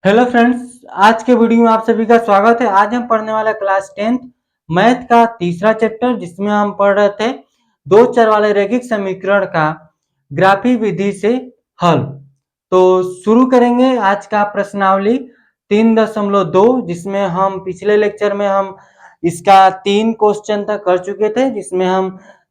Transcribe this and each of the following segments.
Hello friends, आज के video में आप सभी का स्वागत है। आज हम पढ़ने वाला क्लास 10th मैथ का तीसरा चैप्टर, जिसमें हम पढ़ रहे थे दो चर वाले रैखिक समीकरण का ग्राफी विधि से हल। तो शुरू करेंगे आज का प्रश्नावली 3.2, जिसमें हम पिछले लेक्चर में हम इसका 3 क्वेश्चन तक कर चुके थे, जिसमें हम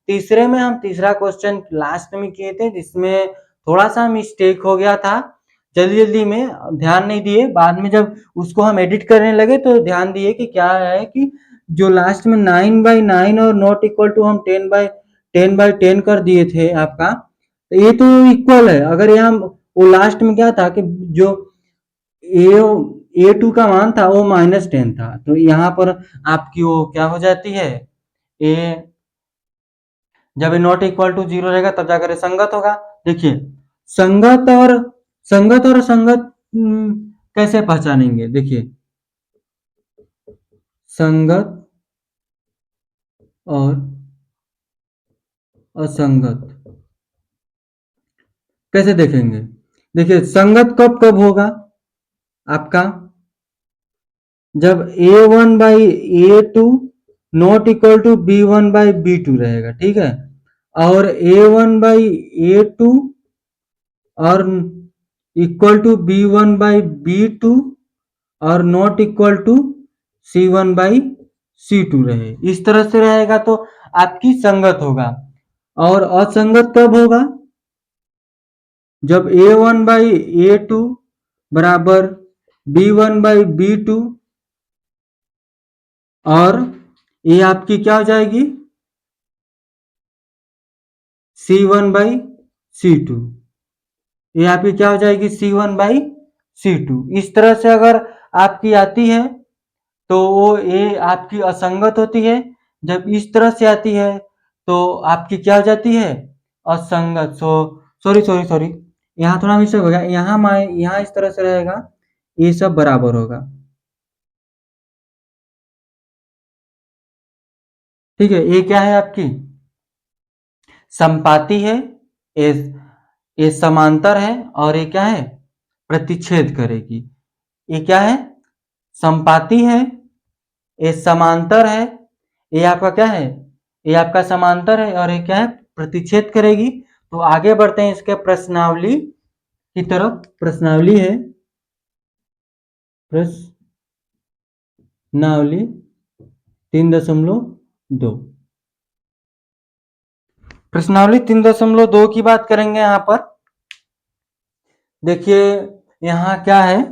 तीसरा क्वेश्चन लास्ट में किए थे, जिसमें थोड़ा सा मिस्टेक हो गया था। जल्दी जल्दी में ध्यान नहीं दिए, बाद में जब उसको हम एडिट करने लगे तो ध्यान दिए कि क्या है कि जो लास्ट में 9/9 और नॉट इक्वल टू हम 10/10 कर दिए थे आपका, तो ये तो इक्वल है। अगर यहाँ वो लास्ट में क्या था कि जो A2 का मान था वो -10 था, तो यहाँ पर आपकी वो क्या हो जाती है, ए जब नॉट इक्वल टू 0 रहेगा तब जाकर संगत होगा। देखिए, संगत और असंगत कैसे पहचानेंगे। देखिए, संगत और असंगत कैसे देखेंगे। देखिए, संगत कब कब होगा आपका, जब A1/A2 not equal to B1/B2 रहेगा, ठीक है। और A1/A2 और इक्वल टू B1/B2 और नॉट इक्वल टू C1/C2 रहे, इस तरह से रहेगा तो आपकी संगत होगा। और असंगत कब होगा, जब A1/A2 बराबर B1/B2 और ये आपकी क्या हो जाएगी, C1/C2। ये आपकी क्या हो जाएगी, C1/C2। इस तरह से अगर आपकी आती है तो वो ये आपकी असंगत होती है। जब इस तरह से आती है तो आपकी क्या हो जाती है, असंगत। सॉरी सॉरी सॉरी, यहाँ थोड़ा मिस्टेक हो गया। यहाँ इस तरह से रहेगा, ये सब बराबर होगा, ठीक है। ये क्या है आपकी संपाती है, ये ये समांतर है, और ये क्या है, प्रतिच्छेद करेगी। ये क्या है, संपाती है, ये समांतर है, ये आपका क्या है, ये आपका समांतर है, और ये क्या है, प्रतिच्छेद करेगी। तो आगे बढ़ते हैं इसके प्रश्नावली की तरफ। प्रश्नावली है, प्रश्नावली 3.2। प्रश्नावली 3.2 की बात करेंगे। यहाँ पर देखिए, यहाँ क्या है,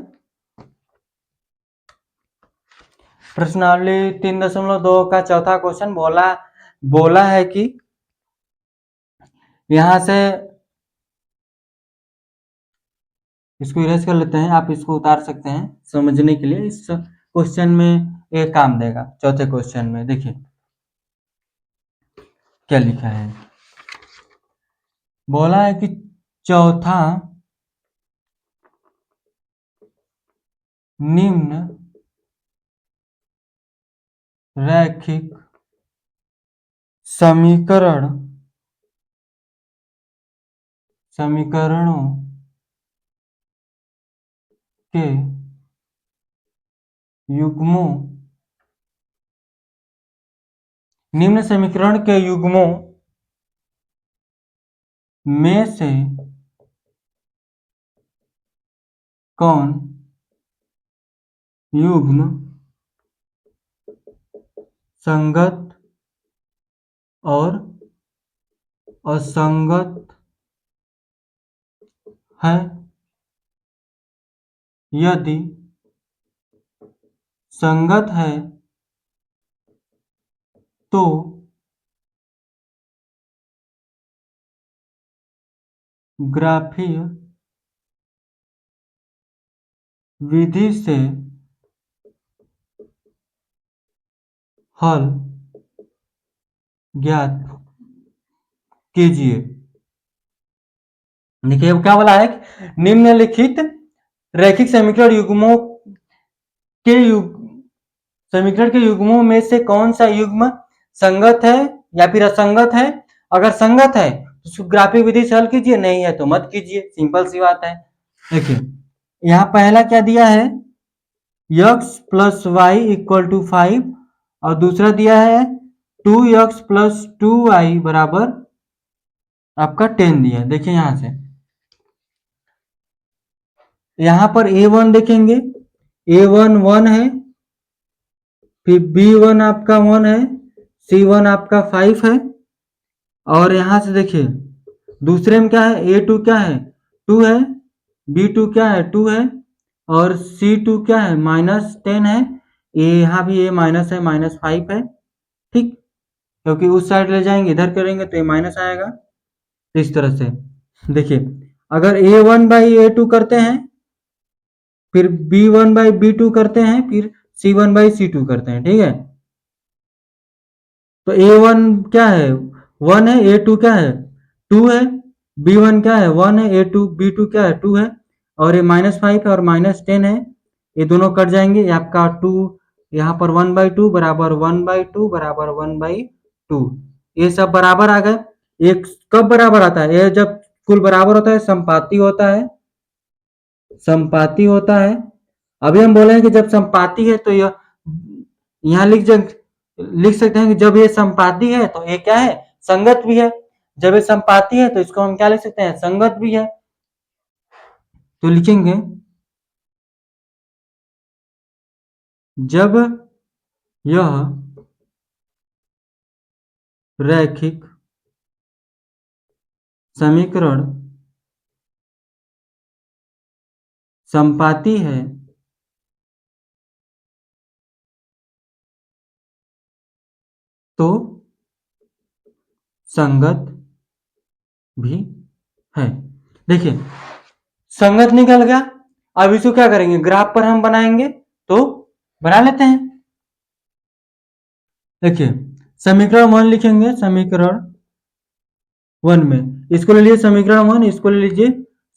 प्रश्नावली 3.2 का चौथा क्वेश्चन बोला है कि यहां से इसको इरेज कर लेते हैं, आप इसको उतार सकते हैं समझने के लिए। इस क्वेश्चन में एक काम देगा। चौथे क्वेश्चन में देखिए क्या लिखा है, बोला है कि चौथा निम्न रैखिक समीकरणों के युग्मों निम्न समीकरण के युग्मों में से कौन युग्म संगत और असंगत है। यदि संगत है तो ग्राफीय विधि से हल ज्ञात कीजिए। देखिए क्या बोला है, निम्नलिखित रैखिक समीकरण के युग्मों में से कौन सा युग्म संगत है या फिर असंगत है। अगर संगत है तो ग्राफिक विधि से हल कीजिए, नहीं है तो मत कीजिए, सिंपल सी बात है। देखिए, यहाँ पहला क्या दिया है, x plus y equal to 5, और दूसरा दिया है 2x प्लस 2y बराबर आपका 10 दिया है। देखिए यहां से, यहां पर a1 देखेंगे, a1 1 है, फिर b1 आपका 1 है, c1 आपका 5 है, और यहां से देखिए दूसरे में क्या है, a2 क्या है 2 है, b2 क्या है 2 है, और c2 क्या है -10 है, यहाँ भी ये माइनस है, -5 है। ठीक, क्योंकि उस साइड ले जाएंगे, इधर करेंगे तो ये माइनस आएगा। तो इस तरह से देखिए, अगर a1 बाई a2 करते हैं, फिर b1 बाई b2 करते हैं, फिर c1 बाई c2 करते हैं, ठीक है। तो a1 क्या है 1 है, a2 क्या है 2 है, b1 क्या है 1 है, a2 b2 क्या है 2 है, और ये -5 है और -10 है, ये दोनों कट जाएंगे, ये आपका 2, यहाँ पर 1/2 बराबर 1/2 बराबर 1/2, ये सब बराबर आ गए। एक कब बराबर आता है, ये जब कुल बराबर होता है, संपाती होता है, संपाती होता है। अभी हम बोले हैं कि जब संपाती है तो यह यहाँ लिख सकते हैं कि जब ये संपाती है तो ये क्या है, संगत भी है। जब ये संपाती है तो इसको हम क्या लिख सकते हैं, संगत भी है। तो लिखेंगे जब यह रैखिक समीकरण संपाती है तो संगत भी है। देखिए संगत निकल गया, अब इसको क्या करेंगे, ग्राफ पर हम बनाएंगे, तो बना लेते हैं। देखिए समीकरण 1 लिखेंगे, समीकरण 1 में इसको ले लीजिए समीकरण 1, इसको ले लीजिए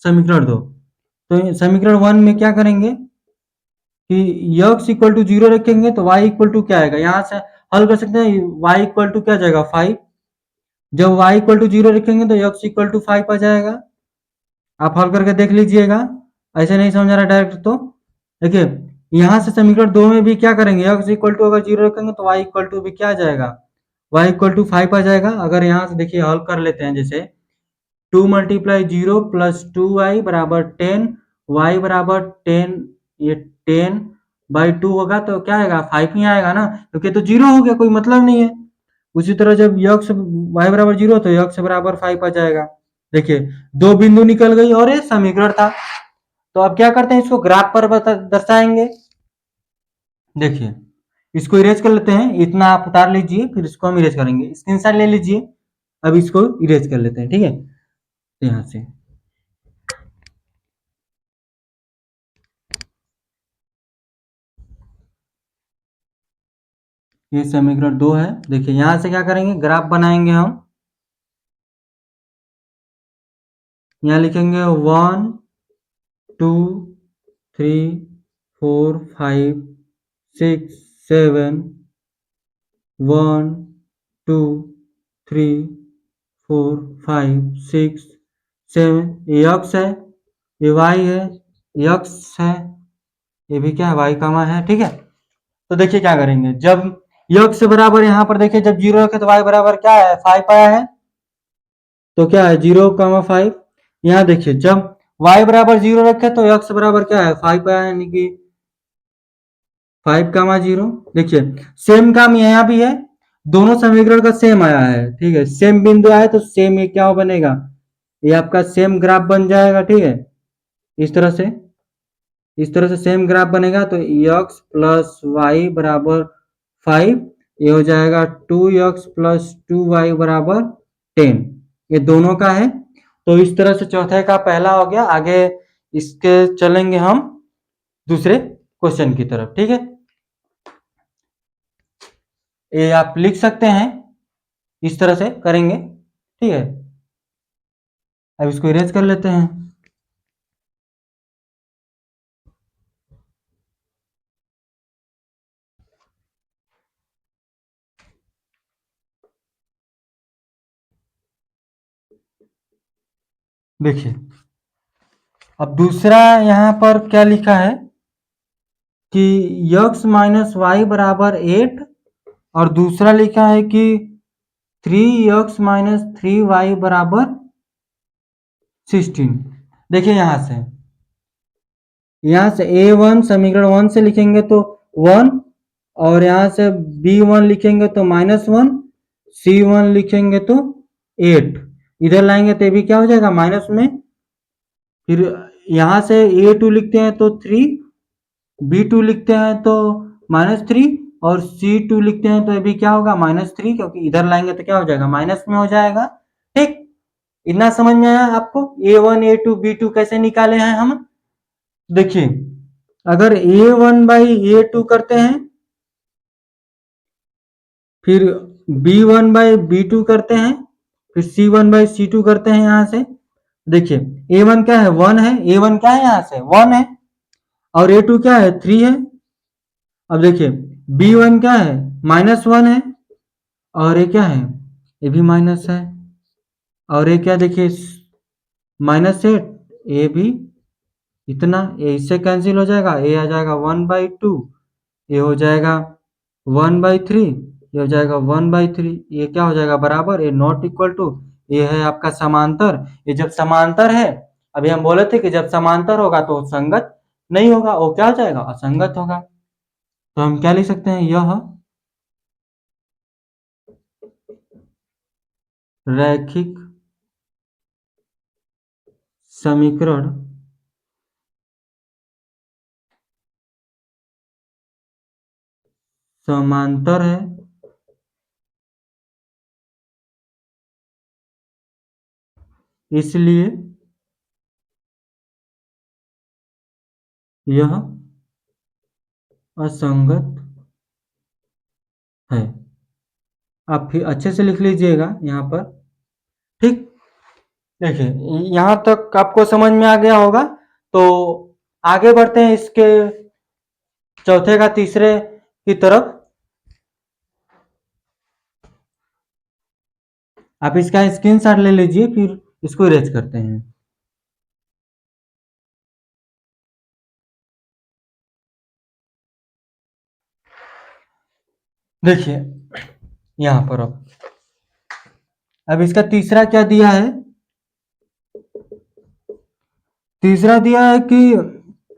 समीकरण 2। तो समीकरण 1 में क्या करेंगे कि x इक्वल टू 0 रखेंगे तो y इक्वल टू क्या आएगा, यहाँ से हल कर सकते हैं, y इक्वल टू क्या जाएगा 5। जब y इक्वल टू 0 रखेंगे तो x इक्वल टू 5 आ जाएगा। आप हल करके देख लीजिएगा, ऐसे नहीं समझ रहा डायरेक्ट तो देखिए, यहाँ से समीकरण 2 में भी क्या करेंगे, x इक्वल टू अगर 0 रखेंगे तो y इक्वल टू भी क्या आ जाएगा, y इक्वल टू 5 आ जाएगा। अगर यहाँ से देखिए हल कर लेते हैं, जैसे 2 मल्टीप्लाई 0 प्लस 2y बराबर 10, y बराबर 10, ये 10/2 होगा तो क्या आएगा 5 ही आएगा ना, क्योंकि तो 0 हो गया, कोई मतलब नहीं है। उसी तरह जब x y बराबर 0 तो x बराबर 5 आ जाएगा। देखिए दो बिंदु निकल गई और ये समीकरण था। तो अब क्या करते हैं, इसको ग्राफ पर दर्शाएंगे। देखिए इसको इरेज कर लेते हैं, इतना आप उतार लीजिए, फिर इसको हम इरेज करेंगे, स्क्रीनशॉट ले लीजिए। अब इसको इरेज कर लेते हैं, ठीक है, यहाँ से। ये समीकरण 2 है। देखिए यहां से क्या करेंगे, ग्राफ बनाएंगे हम। यहाँ लिखेंगे 1 2 3 4 5 6 7, 1 2 3 4 5 6 7, ये x है, ये y है, ये x है, ये भी क्या है y कामा है, ठीक है। तो देखिए क्या करेंगे, जब x से बराबर यहाँ पर देखिए जब 0 रखे तो y बराबर क्या है 5 आया है, तो क्या है 0,5। यहाँ देखिए जब y बराबर 0 रखे तो x बराबर क्या है 5 आया, यानी कि 5,0। देखिए सेम काम यहाँ भी है, दोनों समीकरण का सेम आया है, ठीक है, सेम बिंदु आया तो सेम ये क्या बनेगा, ये आपका सेम ग्राफ बन जाएगा, ठीक है। इस तरह से, इस तरह से सेम ग्राफ बनेगा, तो x प्लस वाई बराबर 5, ये हो जाएगा 2x प्लस 2y बराबर 10, ये दोनों का है। तो इस तरह से चौथे का पहला हो गया। आगे इसके चलेंगे हम दूसरे क्वेश्चन की तरफ, ठीक है। ये आप लिख सकते हैं, इस तरह से करेंगे, ठीक है। अब इसको इरेज कर लेते हैं। देखिए अब दूसरा यहाँ पर क्या लिखा है कि x माइनस वाई बराबर 8 और दूसरा लिखा है कि 3x माइनस 3y बराबर 16। देखिए यहाँ से a1 समीकरण 1 से लिखेंगे तो 1 और यहाँ से b1 लिखेंगे तो -1, c1 लिखेंगे तो 8, इधर लाएंगे तो ये भी क्या हो जाएगा माइनस में। फिर यहाँ से a2 लिखते हैं तो 3, b2 लिखते हैं तो -3 और c2 लिखते हैं तो ये भी क्या होगा -3, क्योंकि इधर लाएंगे तो क्या हो जाएगा माइनस में हो जाएगा। ठीक, इतना समझ में आया आपको। a1 a2 b2 कैसे निकाले हैं हम। देखिए अगर a1 बाई a2 करते हैं, फिर b1 बाई b2 करते हैं, फिर c1 बाई c2 करते हैं। यहाँ से देखिए a1 क्या है 1 है, a1 क्या है यहाँ से 1 है और a2 क्या है 3 है। अब देखिए b1 क्या है -1 है और ये क्या है ये भी माइनस है और ये क्या देखिए -8, ये भी इतना, ये इससे कैंसिल हो जाएगा, ये आ जाएगा 1/2, ये हो जाएगा 1/3, ये हो जाएगा 1/3, ये क्या हो जाएगा बराबर, ये नॉट इक्वल टू, ये है आपका समांतर। ये जब समांतर है, अभी हम बोले थे कि जब समांतर होगा तो संगत नहीं होगा, वो क्या हो जाएगा असंगत होगा। तो हम क्या लिख सकते हैं, यह रैखिक समीकरण समांतर है, इसलिए यह असंगत है। आप फिर अच्छे से लिख लीजिएगा यहाँ पर। ठीक, देखिए यहाँ तक आपको समझ में आ गया होगा। तो आगे बढ़ते हैं इसके चौथे का तीसरे की तरफ। आप इसका स्क्रीनशॉट ले लीजिए, फिर इसको इरेज करते हैं। देखिए यहाँ पर अब इसका तीसरा क्या दिया है, तीसरा दिया है कि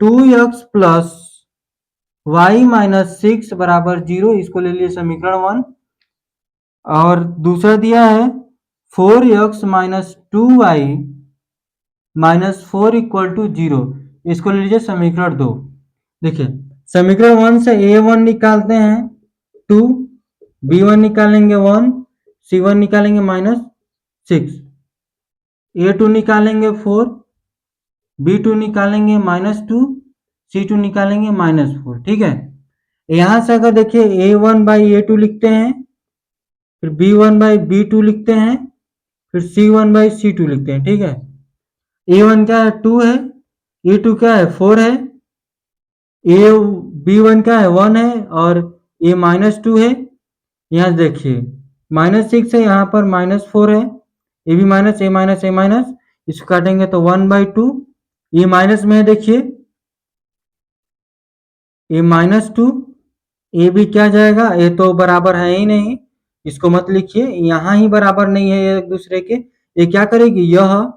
2x प्लस वाई माइनस 6 बराबर 0, इसको ले लिए समीकरण 1। और दूसरा दिया है 4x minus 2y minus 4 equal to 0, इसको ले लीजिए समीकरण 2। देखिए समीकरण 1 से a1 निकालते हैं 2, b1 निकालेंगे 1, c1 निकालेंगे -6, a2 निकालेंगे 4, b2 निकालेंगे -2, c2 निकालेंगे -4। ठीक है, यहां से अगर देखिए a1 बाई a2 लिखते हैं, फिर b1 बाई b2 लिखते हैं, फिर c1 बाई c2 लिखते हैं। ठीक है, a1 क्या है 2 है, a2 क्या है 4 है, ए b1 क्या है 1 है और a -2 है। यहाँ देखिए -6 है, यहाँ पर -4 है, ये भी माइनस ए माइनस ए माइनस, इसको काटेंगे तो 1/2, ये माइनस में है देखिए ए -2, ए भी क्या जाएगा, ये तो बराबर है ही नहीं, इसको मत लिखिए, यहाँ ही बराबर नहीं है एक दूसरे के। ये क्या करेगी, यह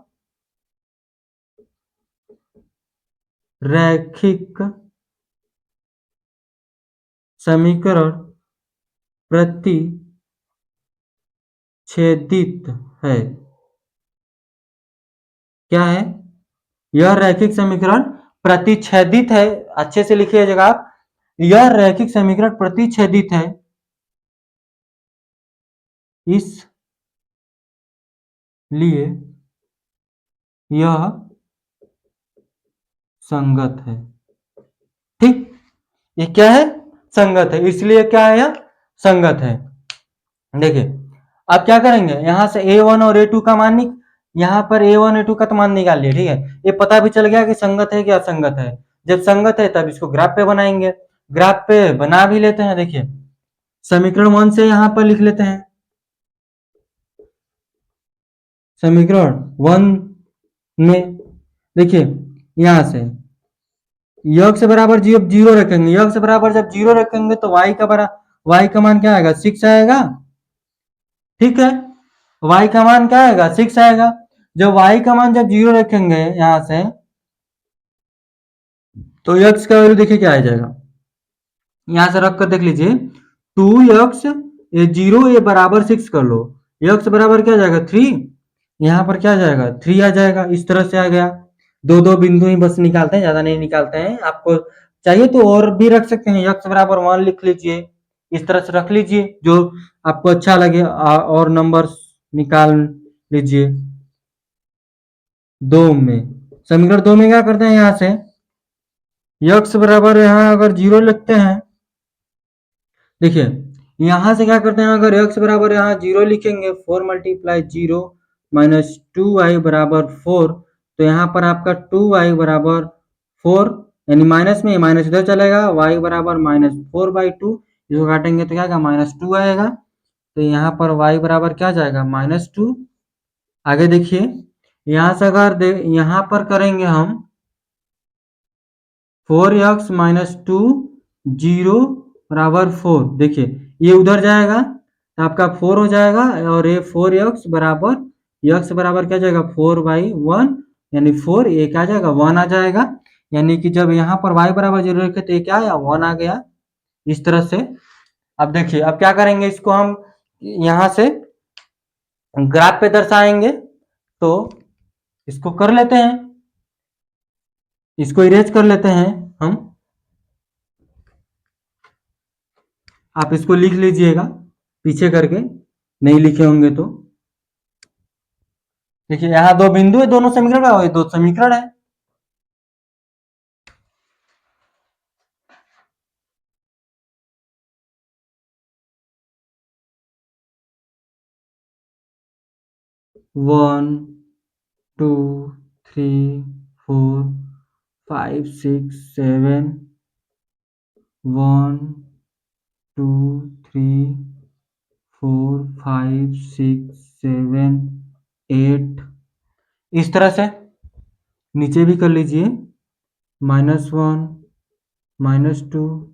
रैखिक समीकरण प्रतिच्छेदित है। क्या है, यह रैखिक समीकरण प्रतिच्छेदित है। अच्छे से लिखिएगा आप, यह रैखिक समीकरण प्रतिच्छेदित है, इसलिए यह संगत है। ठीक, ये क्या है संगत है, इसलिए क्या है यह संगत है। देखिए आप क्या करेंगे, यहां से a1 और a2 का मान यहाँ पर a1 a2 का तो मान निकाल लिया। ठीक है, ये पता भी चल गया कि संगत है कि असंगत है। जब संगत है तब इसको ग्राफ पे बनाएंगे, ग्राफ पे बना भी लेते हैं। देखिए समीकरण 1 से यहाँ पर लिख लेते हैं, समीकरण 1 में देखिए यहाँ से यक्स बराबर जीरो रखेंगे, यक्स बराबर जब जीरो रखेंगे तो वाई का मान क्या आएगा, 6 आएगा। ठीक है, वाई का मान क्या आएगा, 6 आएगा। जब वाई का मान जब जीरो रखेंगे यहां से, तो यक्स का वैल्यू देखिए क्या आ जाएगा, यहां से रख कर देख लीजिए, 2x ये जीरो ये बराबर 6 कर लो, यक्स बराबर क्या जाएगा 3, यहाँ पर क्या जाएगा 3 आ जाएगा। इस तरह से आ गया। दो दो बिंदु ही बस निकालते हैं, ज्यादा नहीं निकालते हैं। आपको चाहिए तो और भी रख सकते हैं, यक्स बराबर 1 लिख लीजिए, इस तरह से रख लीजिए जो आपको अच्छा लगे, और नंबर निकाल लीजिए। दो में समीकरण 2 में क्या करते हैं, यहाँ से यक्स बराबर यहाँ अगर जीरो लिखते हैं, देखिए यहां से क्या करते हैं, अगर x बराबर यहाँ जीरो लिखेंगे, 4 मल्टीप्लाई जीरो माइनस 2y बराबर 4, तो यहाँ पर आपका 2y बराबर 4, यानी माइनस में माइनस इधर चलेगा, y बराबर -4/2, इसको काटेंगे तो क्या आएगा -2 आएगा। तो यहाँ पर y बराबर क्या जाएगा -2। आगे देखिए, यहाँ से अगर यहाँ पर करेंगे हम 4x माइनस 2 जीरो बराबर 4, देखिए ये उधर जाएगा तो आपका 4 हो जाएगा, और ये 4x बराबर x बराबर क्या जाएगा 4/1, यानी 4 एक आ जाएगा 1 आ जाएगा। यानी कि जब यहाँ पर y बराबर 0 रखे तो ये क्या आया 1 आ गया। इस तरह से अब देखिए, अब क्या करेंगे, इसको हम यहाँ से ग्राफ पे दर्शाएंगे, तो इसको कर लेते हैं, इसको इरेज कर लेते हैं हम। आप इसको लिख लीजिएगा पीछे करके, नहीं लिखे होंगे तो। देखिए यहाँ दो बिंदु है, दोनों समीकरण का दो समीकरण है। वन 2 3 4 5 6 7, 1 2 3 4 5 6 7 8, इस तरह से नीचे भी कर लीजिए, -1 -2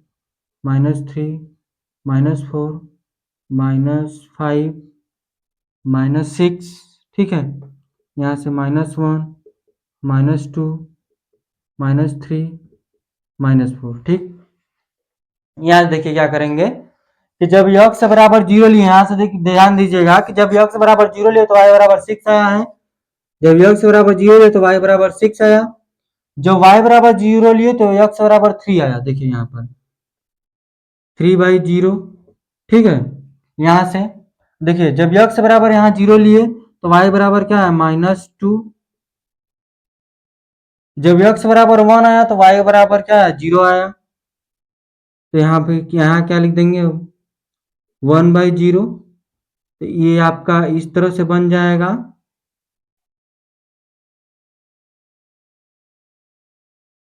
-3 -4 -5 -6, ठीक है। यहाँ से -1 -2 -3 -4, ठीक। यहाँ देखिए क्या करेंगे कि जब यक्स बराबर जीरो लिए, यहाँ से देखिए ध्यान दीजिएगा कि जब यक्स बराबर जीरो लिए तो y बराबर 6 आया है, जब यक्स बराबर जीरो लिए तो y बराबर 6 आया, जब y बराबर जीरो लिए तो यक्स बराबर 3 आया। देखिए यहाँ पर 3/0, ठीक है। यहाँ से देखिए जब यक्स बराबर यहाँ जीरो लिए तो y बराबर क्या है -2, जब यक्स बराबर 1 आया तो y बराबर क्या है 0 आया। तो यहाँ पे यहाँ क्या लिख देंगे 1/0, तो ये आपका इस तरह से बन जाएगा,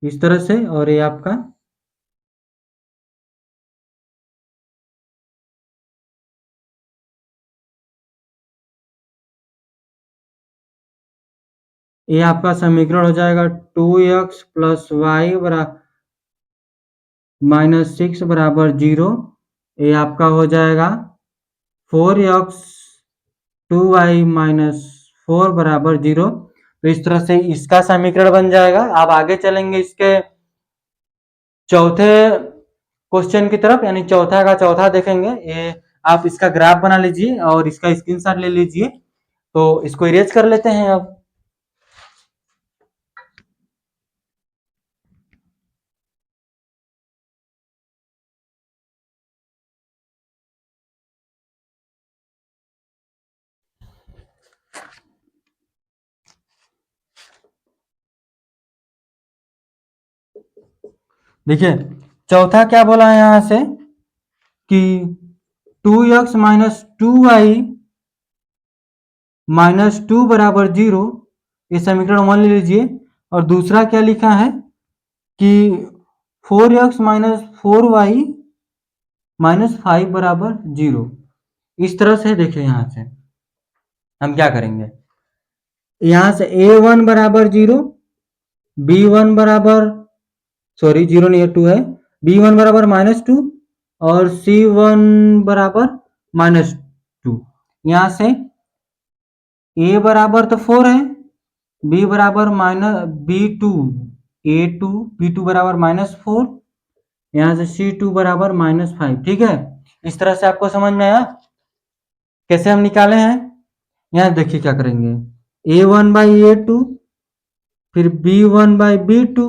इस तरह से। और ये आपका समीकरण हो जाएगा 2x प्लस वाई बराबर -6 बराबर 0। ये आपका हो जाएगा 4x 2y -4 बराबर 0। तो इस तरह से इसका समीकरण बन जाएगा। अब आगे चलेंगे इसके चौथे क्वेश्चन की तरफ, यानी चौथा का चौथा देखेंगे। ये आप इसका ग्राफ बना लीजिए और इसका स्क्रीनशॉट ले लीजिए। तो इसको इरेज कर लेते हैं अब। देखिए चौथा क्या बोला है यहां से कि 2x माइनस 2y -2 बराबर 0, ये समीकरण 1 ले लीजिए। और दूसरा क्या लिखा है कि 4x माइनस 4y -5 बराबर 0। इस तरह से देखिए, यहां से हम क्या करेंगे, यहां से a1 बराबर 0, b1 बराबर, सॉरी 0 नहीं है 2 है, b1 बराबर -2 और c1 बराबर -2। यहाँ से a बराबर तो 4 है, b बराबर b2 a2 b2 बराबर -4, यहाँ से c2 बराबर -5। ठीक है, इस तरह से आपको समझ में आया कैसे हम निकाले हैं। यहाँ देखिए क्या करेंगे, a1/a2, फिर b1/b2,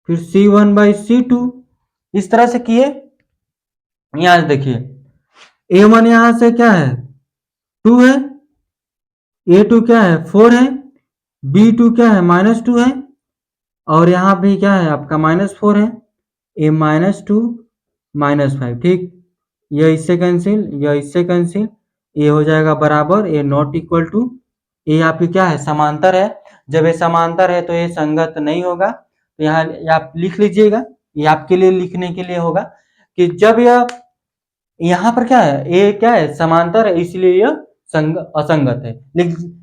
फिर c1/c2, इस तरह से किए। यहाँ देखिए a1 यहाँ से क्या है 2 है, a2 क्या है 4 है, b2 क्या है -2 है, और यहाँ भी क्या है आपका -4 है, a -2 -5। ठीक, यह इससे कैंसिल, यह इससे कैंसिल, ए हो जाएगा बराबर, ए नॉट इक्वल टू, ए आपकी क्या है समांतर है। जब ये समांतर है तो ये संगत नहीं होगा, तो यहाँ आप लिख लीजिएगा, ये आपके लिए लिखने के लिए होगा कि जब यह यहाँ पर क्या है, ए क्या है समांतर है, इसलिए यह असंगत है।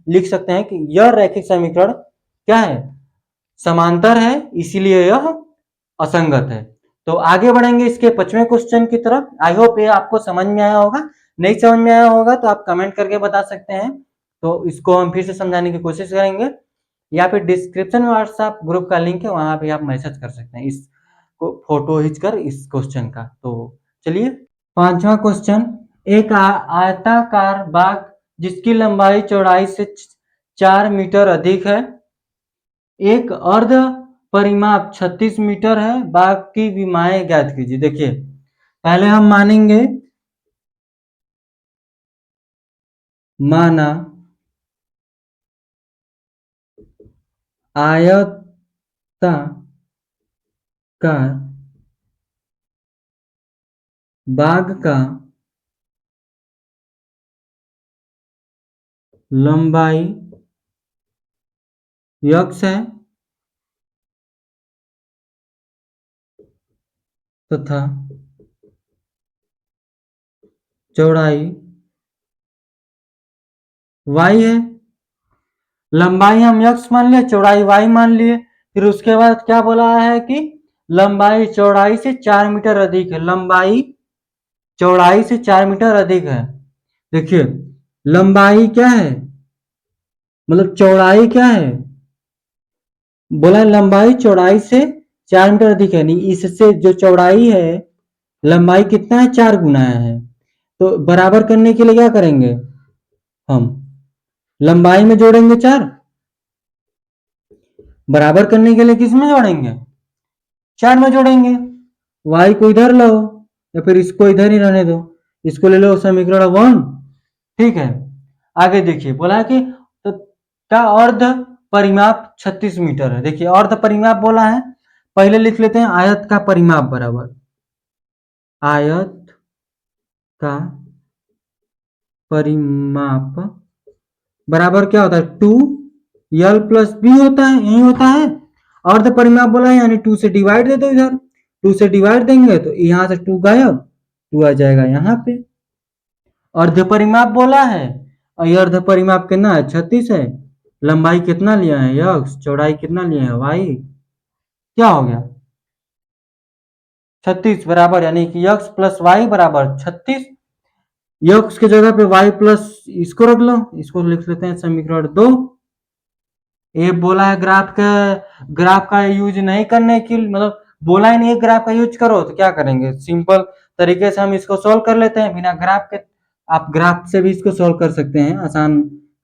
लिख सकते हैं कि यह रैखिक समीकरण क्या है, समांतर है, इसीलिए यह असंगत है। तो आगे बढ़ेंगे इसके 5वें क्वेश्चन की तरफ। आई होप ये आपको समझ में आया होगा, नहीं समझ में आया होगा तो आप कमेंट करके बता सकते हैं, तो इसको हम फिर से समझाने की कोशिश करेंगे, या फिर डिस्क्रिप्शन में व्हाट्सएप ग्रुप का लिंक है, वहां पे आप मैसेज कर सकते हैं इस फोटो खींचकर इस क्वेश्चन का। तो चलिए 5वां क्वेश्चन, एक आयताकार बाग जिसकी लंबाई चौड़ाई से 4 मीटर अधिक है, एक अर्ध परिमाप 36 मीटर है, बाग की विमाएं ज्ञात कीजिए। देखिए पहले हम मानेंगे, माना आयताकार बाग का लंबाई x है तथा चौड़ाई y है। लंबाई हम x मान लिए, चौड़ाई y मान लिए, फिर उसके बाद क्या बोला है कि लंबाई चौड़ाई से 4 मीटर अधिक है, लंबाई चौड़ाई से 4 मीटर अधिक है। देखिए लंबाई क्या है, मतलब चौड़ाई क्या है, बोला लंबाई चौड़ाई से 4 मीटर अधिक है, नहीं इससे जो चौड़ाई है लंबाई कितना है 4 गुना है। तो बराबर करने के लिए क्या करेंगे, हम लंबाई में जोड़ेंगे 4, बराबर करने के लिए किस में जोड़ेंगे 4 में जोड़ेंगे। y को इधर लो या फिर इसको इधर ही रहने दो, इसको ले लो समीकरण 1। ठीक है, आगे देखिए बोला कि तो का अर्ध परिमाप 36 मीटर है। देखिए अर्ध परिमाप बोला है, पहले लिख लेते हैं आयत का परिमाप बराबर, आयत का परिमाप बराबर क्या होता है 2l+b होता है, यही होता है। अर्ध परिमाप बोला है यानी 2 से डिवाइड दे दो, इधर 2 से डिवाइड देंगे तो यहां से 2 गायब, 2 आ जाएगा यहाँ पे। अर्ध परिमाप बोला है और ये अर्ध परिमाप कितना है 36 है, लंबाई कितना लिया है x, चौड़ाई कितना लिया है y, क्या हो गया 36 बराबर, यानी कि x प्लस वाई बराबर 36। x की जगह पे y प्लस इसको रख लो, इसको लिख लेते हैं समीकरण 2। ये बोला है ग्राफ का यूज नहीं करने की, मतलब बोला ही नहीं है ग्राफ का यूज करो, तो क्या करेंगे सिंपल तरीके से हम इसको सॉल्व कर लेते हैं बिना ग्राफ के। आप ग्राफ से भी इसको सॉल्व कर सकते हैं, आसान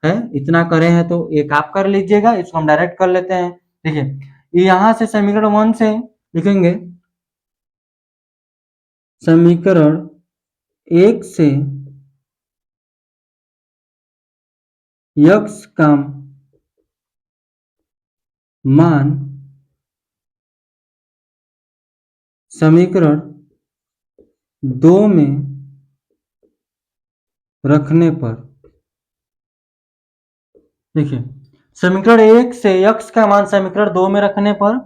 है, इतना करे हैं तो एक आप कर लीजिएगा, इसको हम डायरेक्ट कर लेते हैं। देखिए यहां से समीकरण 1 से लिखेंगे, समीकरण 1 से x का मान समीकरण 2 में रखने पर, देखिए समीकरण 1 से x का मान समीकरण 2 में रखने पर,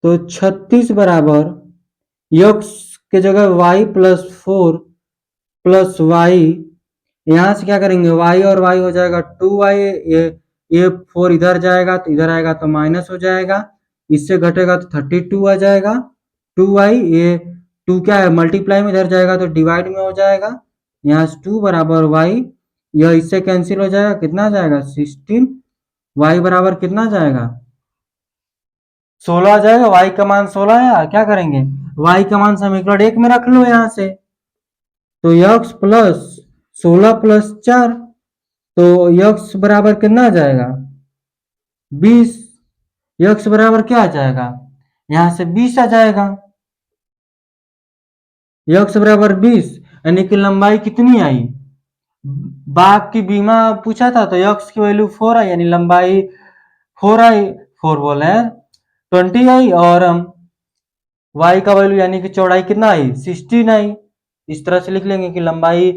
तो 36 बराबर x के जगह y प्लस 4 प्लस y, यहां से क्या करेंगे y और y हो जाएगा 2y, ये ये 4 इधर जाएगा तो इधर आएगा तो माइनस हो जाएगा, इससे घटेगा तो 32 आ जाएगा, 2y, ये 2 क्या है मल्टीप्लाई में इधर जाएगा तो डिवाइड में हो जाएगा, यहाँ से 2 बराबर y, यह इससे कैंसिल हो जाएगा, कितना जाएगा 16, y बराबर कितना जाएगा 16 आ जाएगा, y का मान 16 है, क्या करेंगे y का मान समीकरण 1 में रख लो यहाँ से, तो x प्लस 16 प्लस 4, तो x बराबर कितना आ जाएगा 20, x बराबर क्या आ जाएगा यहाँ से 20 आ जाएगा, x बराबर 20, यानी कि लंबाई कितनी आई, बाप की बीमा पूछा था तो x की वैल्यू 4 आई, यानी लंबाई 4 आई, 4 बोले 20 आई, और y का वैल्यू यानी कि चौड़ाई कितना आई 16 आई। इस तरह से लिख लेंगे कि लंबाई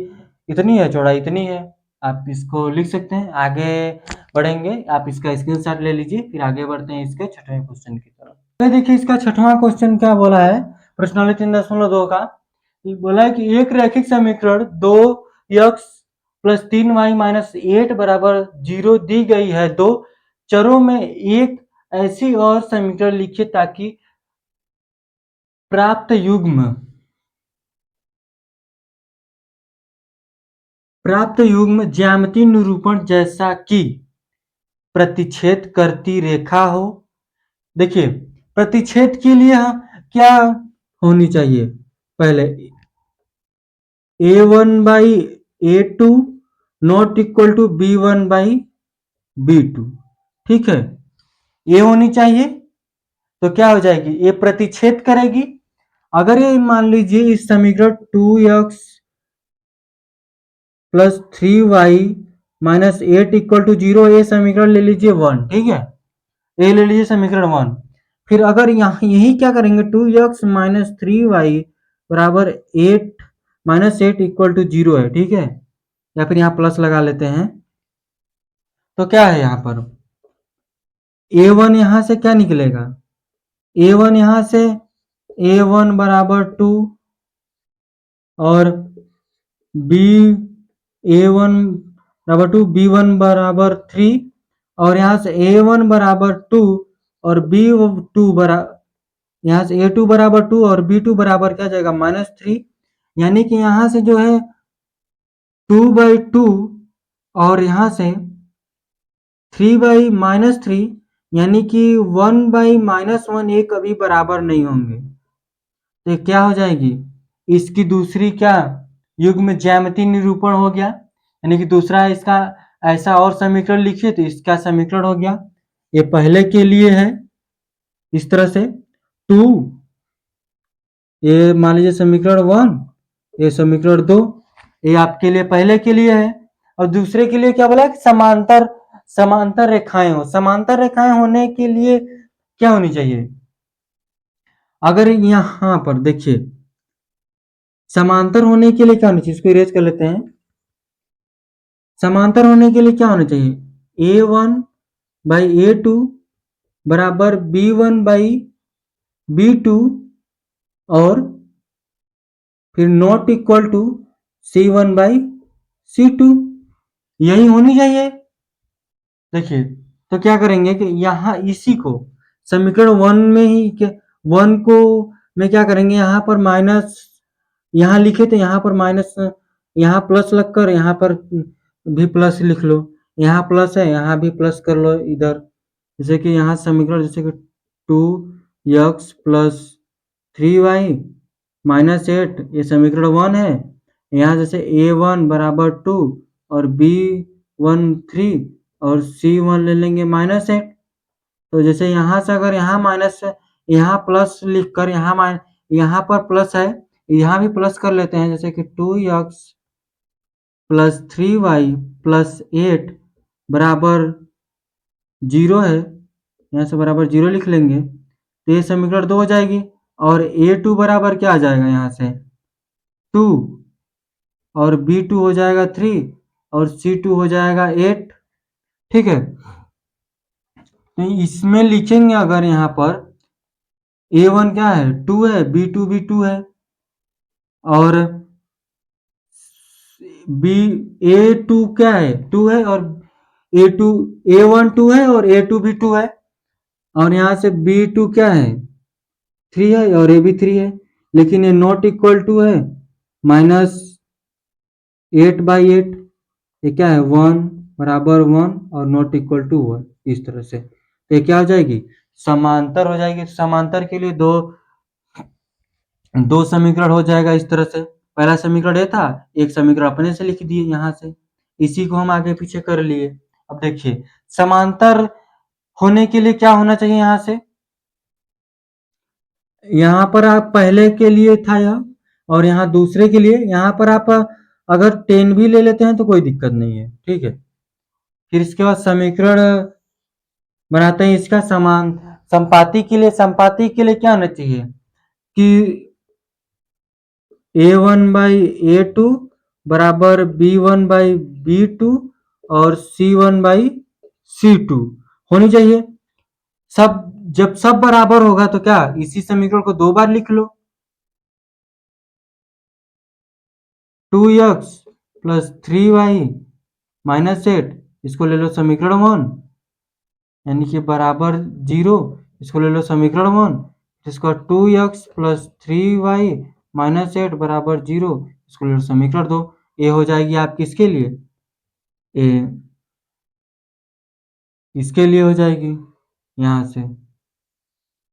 इतनी है, चौड़ाई इतनी है, आप इसको लिख सकते हैं। आगे बढ़ेंगे, आप इसका स्क्रीनशॉट ले लीजिए, फिर आगे बढ़ते हैं इसके छठवें क्वेश्चन की तरफ। देखिए इसका छठवां क्वेश्चन क्या बोला है, प्रश्नावली 3.2 का बोला है कि एक रैखिक समीकरण 2x प्लस 3y माइनस 8 बराबर 0 दी गई है, दो चरों में एक ऐसी और समीकरण लिखिए ताकि प्राप्त युग्म ज्यामितीय निरूपण जैसा कि प्रतिच्छेद करती रेखा हो। देखिए प्रतिच्छेद के लिए क्या होनी चाहिए, पहले a1 by a2 not equal to b1 by b2, ठीक है, ये होनी चाहिए, तो क्या हो जाएगी ये प्रतिच्छेद करेगी। अगर ये मान लीजिए इस समीकरण 2x plus 3y minus 8 equal to 0, ये समीकरण ले लीजिए 1, ठीक है, ये ले लीजिए समीकरण 1। फिर अगर यहाँ यही क्या करेंगे 2x माइनस 3y बराबर 8 माइनस 8 इक्वल टू 0 है, ठीक है, या फिर यहाँ प्लस लगा लेते हैं, तो क्या है यहाँ पर a1 यहाँ से क्या निकलेगा, a1 यहाँ से a1 बराबर 2 और b a1 बराबर 2, b1 बराबर 3, और यहाँ से a1 बराबर 2 और b2 बराबर, यहाँ से a2 बराबर 2 और b2 बराबर क्या जाएगा -3, यानी कि यहाँ से जो है 2/2 और यहाँ से 3/-3, यानी कि 1/-1 ये कभी बराबर नहीं होंगे, तो क्या हो जाएगी इसकी दूसरी क्या युग्म ज्यामितीय निरूपण हो गया, यानी कि दूसरा इसका ऐसा और समीकरण लिखिए तो इसका समीकरण हो गया, ये पहले के लिए है इस तरह से 2, ये मान लीजिए समीकरण 1, ये समीकरण 2, ये आपके लिए पहले के लिए है, और दूसरे के लिए क्या बोला कि समांतर रेखाएं हो, समांतर रेखाएं होने के लिए क्या होनी चाहिए, अगर यहाँ पर देखिए समांतर होने के लिए क्या होना चाहिए, इसको इरेज कर लेते हैं, समांतर होने के लिए क्या होना चाहिए a1 बाई a2 बराबर b1 बाई b2 और फिर not equal to c1 by c2, यही होनी चाहिए। देखिए तो क्या करेंगे कि यहाँ इसी को समीकरण 1 में ही वन को में क्या करेंगे, यहाँ पर माइनस, यहाँ लिखे तो यहाँ पर माइनस, यहाँ प्लस लगकर यहाँ पर भी प्लस लिख लो, यहाँ प्लस है यहाँ भी प्लस कर लो इधर, जैसे कि यहाँ समीकरण जैसे कि 2x प्लस 3y माइनस 8, ये समीकरण 1 है, यहाँ जैसे a1 बराबर 2 और b1 3 और c1 ले लेंगे -8, तो जैसे यहाँ से अगर यहाँ माइनस यहाँ प्लस लिख कर यहाँ पर प्लस है, यहाँ भी प्लस कर लेते हैं, जैसे कि 2x प्लस 3y प्लस 8 बराबर 0 है, यहाँ से बराबर 0 लिख लेंगे, तो ये समीकरण 2 हो जाएगी, और a2 बराबर क्या आ जाएगा यहाँ से 2 और b2 हो जाएगा 3 और c2 हो जाएगा 8, ठीक है, तो इसमें लिखेंगे अगर यहाँ पर a1 क्या है 2 है, b2 भी 2 है, और b a2 क्या है 2 है, और A1 2 है और A2 भी 2 है, और यहाँ से B2 क्या है 3 है और A भी 3 है, लेकिन ये नॉट इक्वल टू है -8/8, ये क्या है 1 बराबर 1 और नॉट इक्वल टू 1, इस तरह से। तो ये क्या हो जाएगी, समांतर हो जाएगी। समांतर के लिए दो समीकरण हो जाएगा इस तरह से। पहला समीकरण ये था, एक समीकरण अपने से लिख दिए यहाँ से, इसी को हम आगे पीछे कर लिए। अब देखिए समांतर होने के लिए क्या होना चाहिए, यहाँ से यहाँ पर आप पहले के लिए था यह, और यहाँ दूसरे के लिए, यहाँ पर आप अगर 10 भी ले लेते हैं तो कोई दिक्कत नहीं है, ठीक है। फिर इसके बाद समीकरण बनाते हैं इसका समान संपाति के लिए। संपाति के लिए क्या होना चाहिए कि A1/A2 बराबर B1/B2 और C1/C2 होनी चाहिए। सब जब सब बराबर होगा तो क्या इसी समीकरण को 2 बार लिख लो, 2x प्लस 3y माइनस 8, इसको ले लो समीकरण 1, यानी कि बराबर 0, इसको ले लो समीकरण 1, इसका 2x प्लस 3y माइनस 8 बराबर 0, इसको ले लो समीकरण 2। ये हो जाएगी आपकी किसके लिए, ए इसके लिए हो जाएगी यहाँ से।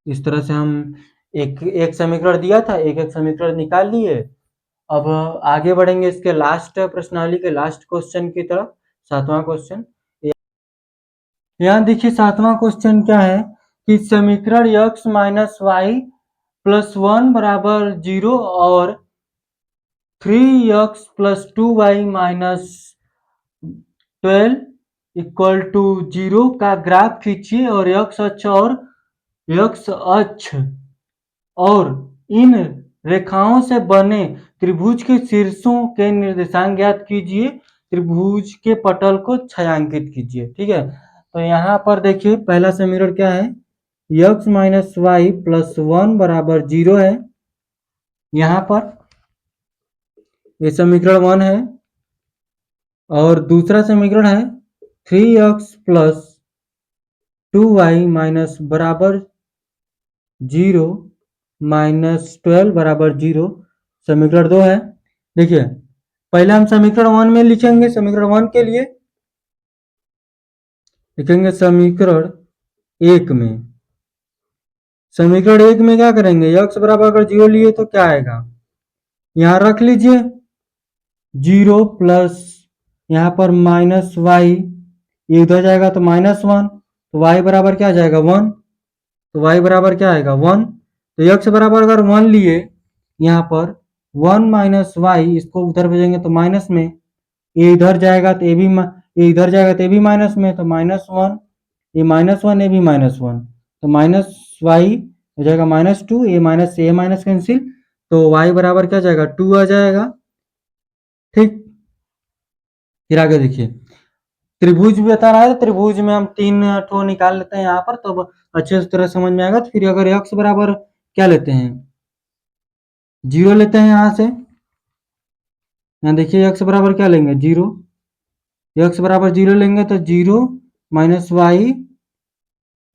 इस तरह से हम एक एक समीकरण दिया था, एक एक समीकरण निकाल लिए। अब आगे बढ़ेंगे इसके लास्ट प्रश्नावली के लास्ट क्वेश्चन की तरफ, 7वां क्वेश्चन। यहाँ देखिए 7वां क्वेश्चन क्या है कि समीकरण x माइनस वाई प्लस 1 बराबर 0 और 3x plus 2y minus 12 equal to 0 का ग्राफ खींचिए और x अक्ष और इन रेखाओं से बने त्रिभुज के शीर्षों के निर्देशांक ज्ञात कीजिए, त्रिभुज के पटल को छायांकित कीजिए, ठीक है। तो यहाँ पर देखिए पहला समीकरण क्या है, x माइनस वाई प्लस 1 बराबर 0 है, यहाँ पर ये समीकरण 1 है, और दूसरा समीकरण है 3x प्लस 2y माइनस बराबर 0 माइनस 12 बराबर 0, समीकरण 2 है। देखिए पहले हम समीकरण 1 में लिखेंगे, समीकरण 1 के लिए लिखेंगे समीकरण 1 में। समीकरण 1 में क्या करेंगे, x बराबर अगर 0 लिए तो क्या आएगा, यहाँ रख लीजिए 0 प्लस यहाँ पर माइनस वाई, ये उधर जाएगा तो -1, तो y बराबर क्या आ जाएगा 1, तो y बराबर क्या आएगा 1। तो x बराबर अगर 1 लिए यहाँ पर 1 माइनस वाई, इसको उधर भेजेंगे तो माइनस में, ये इधर जाएगा तो ये इधर जाएगा तो ये भी माइनस में, तो -1, ये -1 ये भी -1, तो माइनस वाई हो जाएगा -2, ये माइनस से ये माइनस कैंसिल, तो y बराबर क्या जाएगा 2 आ जाएगा, ठीक। फिर आगे देखिए त्रिभुज भी बताना है, तो त्रिभुज में हम 3 ठो निकाल लेते हैं यहाँ पर, तो अच्छे से तरह समझ में आएगा। तो फिर अगर x बराबर क्या लेते हैं 0 लेते हैं यहाँ से, यहाँ देखिए x बराबर क्या लेंगे 0, x बराबर 0 लेंगे तो 0 माइनस वाई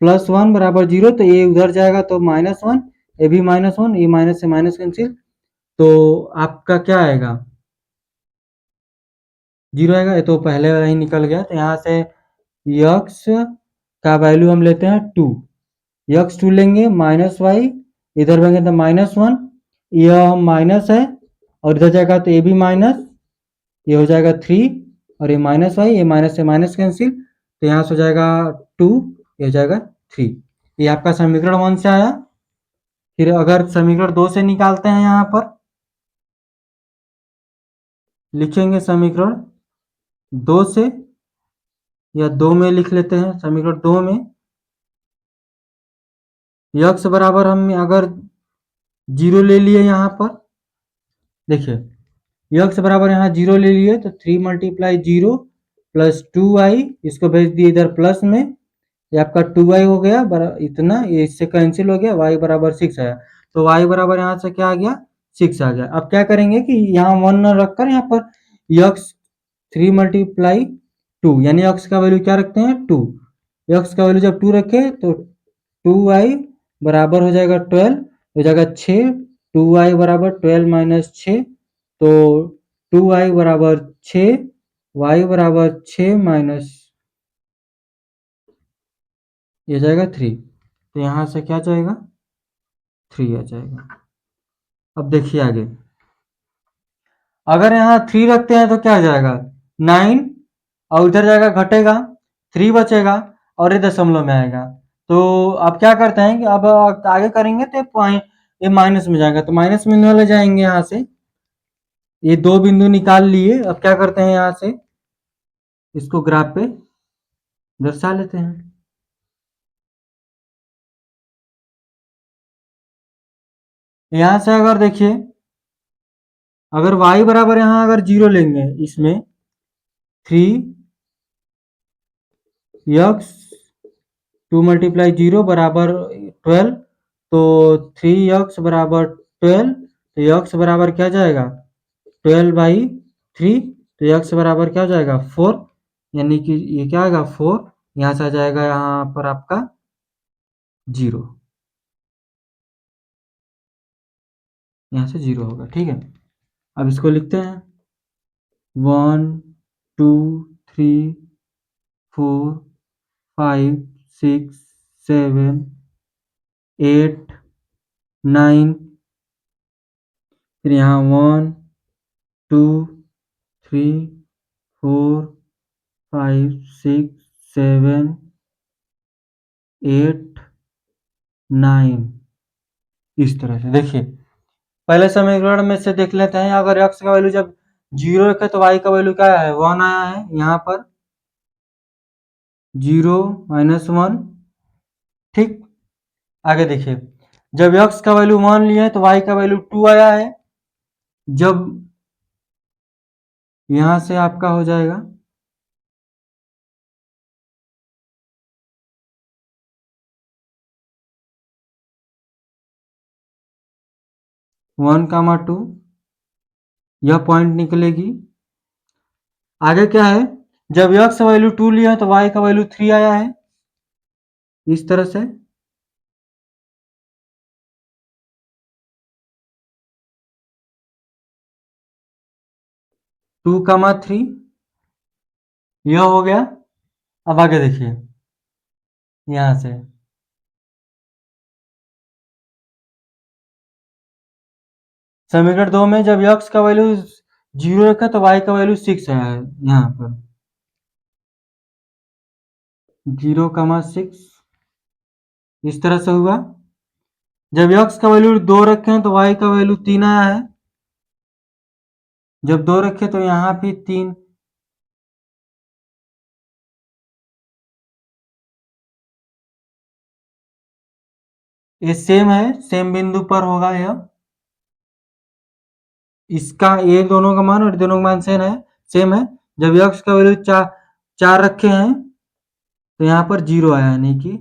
प्लस 1 बराबर 0, तो ये उधर जाएगा तो -1, ये भी -1, ये माइनस से माइनस कैंसिल, तो आपका क्या आएगा 0 आएगा, ये तो पहले वाला ही निकल गया। तो यहाँ से x का वैल्यू हम लेते हैं 2, x 2 लेंगे माइनस वाई, इधर लेंगे तो -1, यह माइनस है और इधर जाएगा तो ये भी माइनस, ये हो जाएगा 3, और ये माइनस वाई, ये माइनस से माइनस कैंसिल, तो यहाँ से हो जाएगा 2, ये हो जाएगा 3। ये आपका समीकरण 1 से आया। फिर अगर समीकरण 2 से निकालते हैं, यहाँ पर लिखेंगे समीकरण 2 से, या 2 में लिख लेते हैं, समीकरण 2 में x बराबर हम अगर 0 ले लिए यहाँ पर, देखिए x बराबर यहाँ 0 ले लिए तो 3 मल्टीप्लाई 0 प्लस 2y, इसको भेज दिए इधर प्लस में, ये आपका 2y हो गया इतना, ये इससे कैंसिल हो गया, y बराबर 6 आया, तो y बराबर यहाँ से क्या आ गया 6 आ गया। अब क्या करेंगे कि यहाँ 1 न रखकर यहाँ पर x 3 मल्टीप्लाई 2, यानी x का वैल्यू क्या रखते हैं 2। x का वैल्यू जब 2 रखे तो 2y बराबर हो जाएगा 12, हो जाएगा 6। 2y बराबर 12 माइनस 6, तो 2y बराबर 6, y बराबर 6 माइनस ये जाएगा 3, तो यहाँ से क्या जाएगा 3 आ जाएगा। अब देखिए आगे, अगर यहाँ 3 रखते हैं तो क्या हो जाएगा 9, और उधर जाएगा घटेगा 3 बचेगा और ये दशमलव में आएगा। तो अब क्या करते हैं कि अब आगे करेंगे तो पॉइंट ये माइनस में जाएगा, तो माइनस में वाले जाएंगे यहाँ से। ये दो बिंदु निकाल लिए, अब क्या करते हैं यहाँ से इसको ग्राफ पे दर्शा लेते हैं। यहाँ से अगर देखिए, अगर y बराबर यहाँ अगर 0 लेंगे इसमें 3x 2 मल्टीप्लाई 0 बराबर 12, तो 3x बराबर 12, तो x बराबर क्या जाएगा 12/3, तो x बराबर क्या हो जाएगा 4, यानी कि ये क्या आएगा 4, यहाँ से आ जाएगा यहाँ पर आपका 0, यहाँ से 0 होगा। ठीक है, अब इसको लिखते हैं 1 2 3 4 5 6 7 8 9, फिर यहाँ 1 2 3 4 5 6 7 8 9, इस तरह से। देखिए पहले समीकरण में से देख लेते हैं, अगर x का वैल्यू जब 0 रखे तो y का वैल्यू क्या है 1 आया है, यहाँ पर 0 माइनस 1। ठीक, आगे देखिए, जब x का वैल्यू 1 लिया है तो y का वैल्यू 2 आया है। जब यहाँ से आपका हो जाएगा 1,2, यह पॉइंट निकलेगी। आगे क्या है, जब x का वैल्यू 2 लिया है तो y का वैल्यू 3 आया है, इस तरह से। टू कामा 3, यह हो गया। अब आगे देखिए, यहाँ से समीकरण 2 में जब x का वैल्यू 0 रखा तो y का वैल्यू 6 आया है, यहाँ पर 0,6, इस तरह से हुआ। जब x का वैल्यू 2 रखे हैं तो y का वैल्यू 3 आया है। जब 2 रखे तो यहाँ भी 3, ये सेम है, सेम बिंदु पर होगा यह। इसका ये दोनों का मान और दोनों का मान सेम है। जब x का वैल्यू 4 रखे हैं तो यहाँ पर 0 आया, यानी कि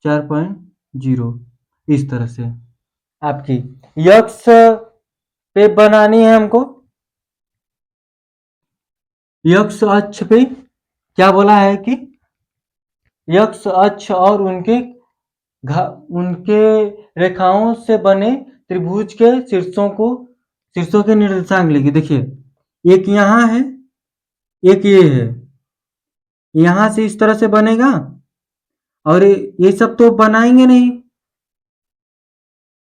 4.0, इस तरह से आपकी x पे बनानी है हमको। x अक्ष पे क्या बोला है कि x अक्ष और उनके रेखाओं से बने त्रिभुज के शीर्षों के निर्देशांक लिखिए। देखिए एक यहाँ है, एक ये है, यहाँ से इस तरह से बनेगा, और ये सब तो बनाएंगे नहीं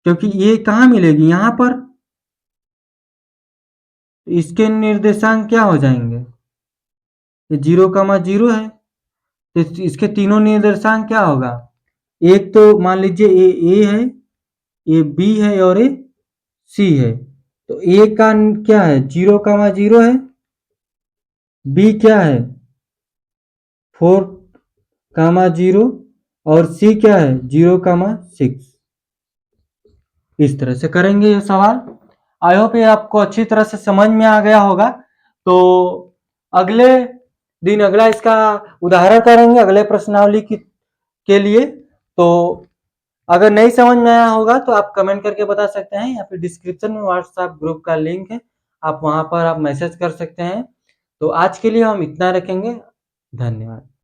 क्योंकि ये कहाँ मिलेगी यहाँ पर। इसके निर्देशांक क्या हो जाएंगे, ये 0,0 है, तो इसके तीनों निर्देशांक क्या होगा, एक तो मान लीजिए ए है, ये बी है और ये सी है। तो ए का क्या है 0,0 है, बी क्या है 4,0 और सी क्या है 0,6। इस तरह से करेंगे ये सवाल। आई होप ये आपको अच्छी तरह से समझ में आ गया होगा। तो अगले दिन अगला इसका उदाहरण करेंगे अगले प्रश्नावली के लिए। तो अगर नहीं समझ में आया होगा तो आप कमेंट करके बता सकते हैं, या फिर डिस्क्रिप्शन में व्हाट्सएप ग्रुप का लिंक है, आप वहां पर आप मैसेज कर सकते हैं। तो आज के लिए हम इतना रखेंगे। धन्यवाद।